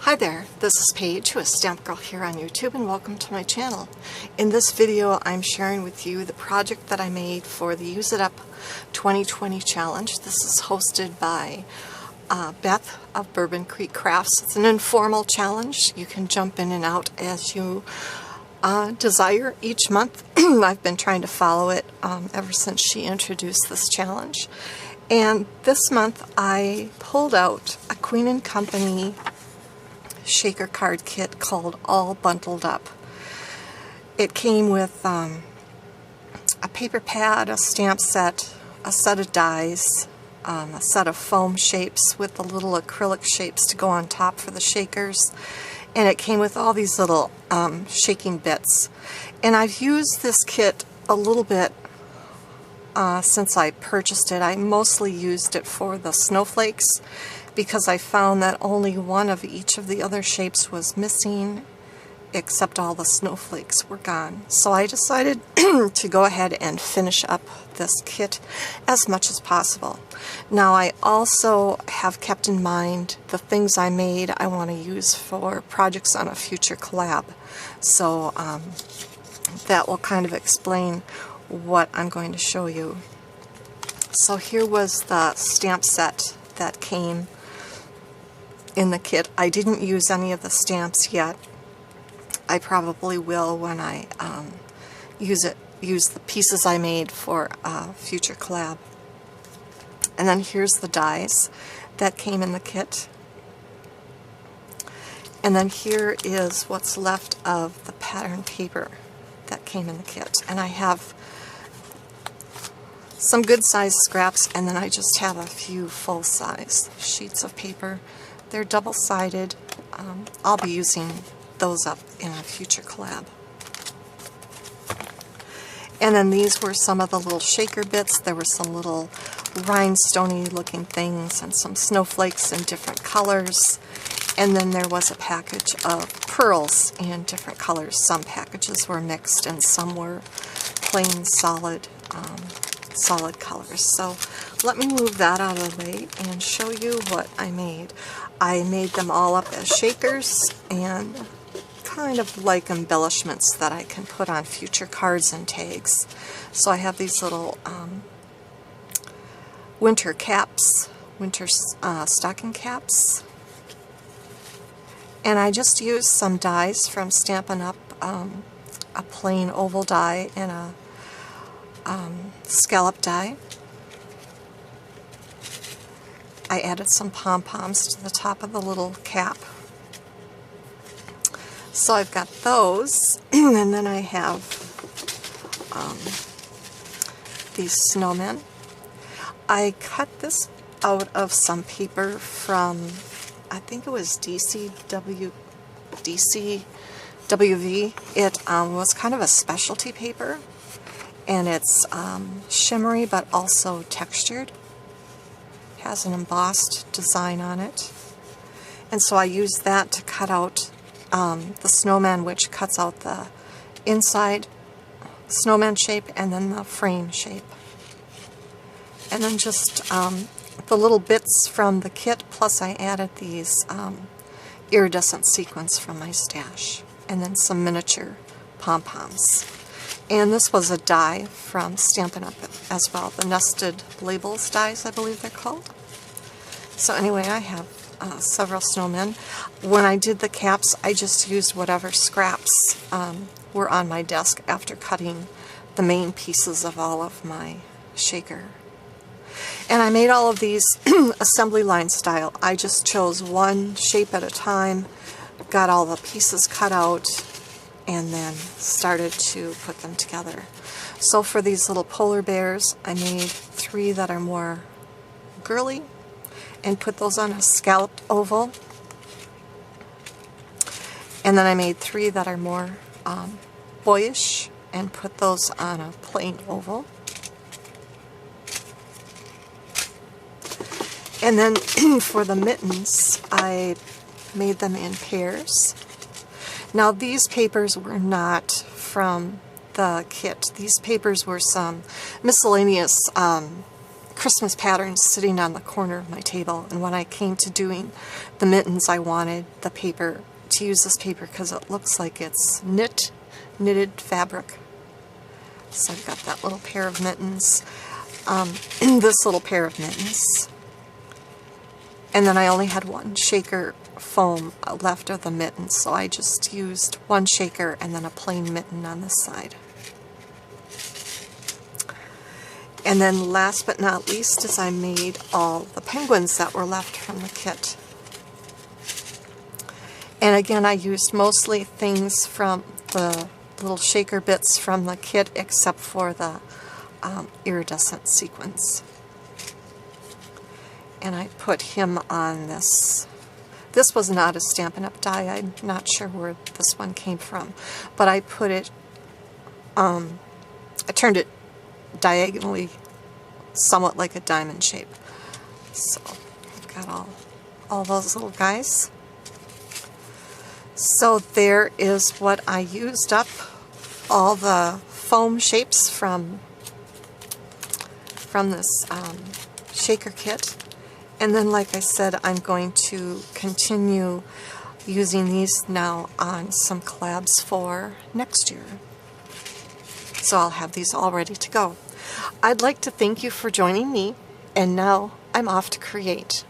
Hi there, this is Paige, who is Stamp Girl here on YouTube, and welcome to my channel. In this video I'm sharing with you the project that I made for the Use It Up 2020 challenge. This is hosted by Beth of Bourbon Creek Crafts. It's an informal challenge. You can jump in and out as you desire each month. I've been trying to follow it ever since she introduced this challenge. And this month I pulled out a Queen & Company shaker card kit called All Bundled Up. It came with a paper pad, a stamp set, a set of dies, a set of foam shapes with the little acrylic shapes to go on top for the shakers, and it came with all these little shaking bits. And I've used this kit a little bit since I purchased it. I mostly used it for the snowflakes because I found that only one of each of the other shapes was missing, except all the snowflakes were gone. So I decided to go ahead and finish up this kit as much as possible. Now I also have kept in mind the things I made I want to use for projects on a future collab. So that will kind of explain what I'm going to show you. So here was the stamp set that came in the kit. I didn't use any of the stamps yet. I probably will when I use the pieces I made for a future collab. And then here's the dies that came in the kit. And then here is what's left of the pattern paper that came in the kit. And I have some good size scraps, and then I just have a few full size sheets of paper. They're double-sided. I'll be using those up in a future collab. And then these were some of the little shaker bits. There were some little rhinestone-y looking things and some snowflakes in different colors. And then there was a package of pearls in different colors. Some packages were mixed and some were plain solid colors. So let me move that out of the way and show you what I made. I made them all up as shakers and kind of like embellishments that I can put on future cards and tags. So I have these little winter caps, winter stocking caps. And I just used some dies from Stampin' Up, a plain oval die and a scallop die. I added some pom-poms to the top of the little cap. So I've got those, and then I have these snowmen. I cut this out of some paper from, I think it was DCWV. It was kind of a specialty paper, and it's shimmery but also textured. Has an embossed design on it. And so I used that to cut out the snowman, which cuts out the inside snowman shape and then the frame shape. And then just the little bits from the kit, plus I added these iridescent sequins from my stash, and then some miniature pom-poms. And this was a die from Stampin' Up as well, the nested labels dies, I believe they're called. So anyway, I have several snowmen. When I did the caps, I just used whatever scraps were on my desk after cutting the main pieces of all of my shaker. And I made all of these assembly line style. I just chose one shape at a time, got all the pieces cut out, and then started to put them together. So for these little polar bears, I made 3 that are more girly and put those on a scalloped oval. And then I made 3 that are more boyish and put those on a plain oval. And then for the mittens, I made them in pairs. Now these papers were not from the kit. These papers were some miscellaneous Christmas patterns sitting on the corner of my table, and when I came to doing the mittens, I wanted the paper, to use this paper because it looks like it's knitted fabric. So I've got that little pair of mittens, this little pair of mittens, and then I only had one shaker foam left of the mittens, so I just used one shaker and then a plain mitten on this side. And then last but not least is I made all the penguins that were left from the kit. And again, I used mostly things from the little shaker bits from the kit, except for the iridescent sequins. And I put him on this. This was not a Stampin' Up! Die. I'm not sure where this one came from. But I put it, I turned it diagonally, somewhat like a diamond shape. So I've got all those little guys. So there is what I used up, all the foam shapes from this shaker kit. And then, like I said, I'm going to continue using these now on some collabs for next year. So I'll have these all ready to go. I'd like to thank you for joining me, and now I'm off to create.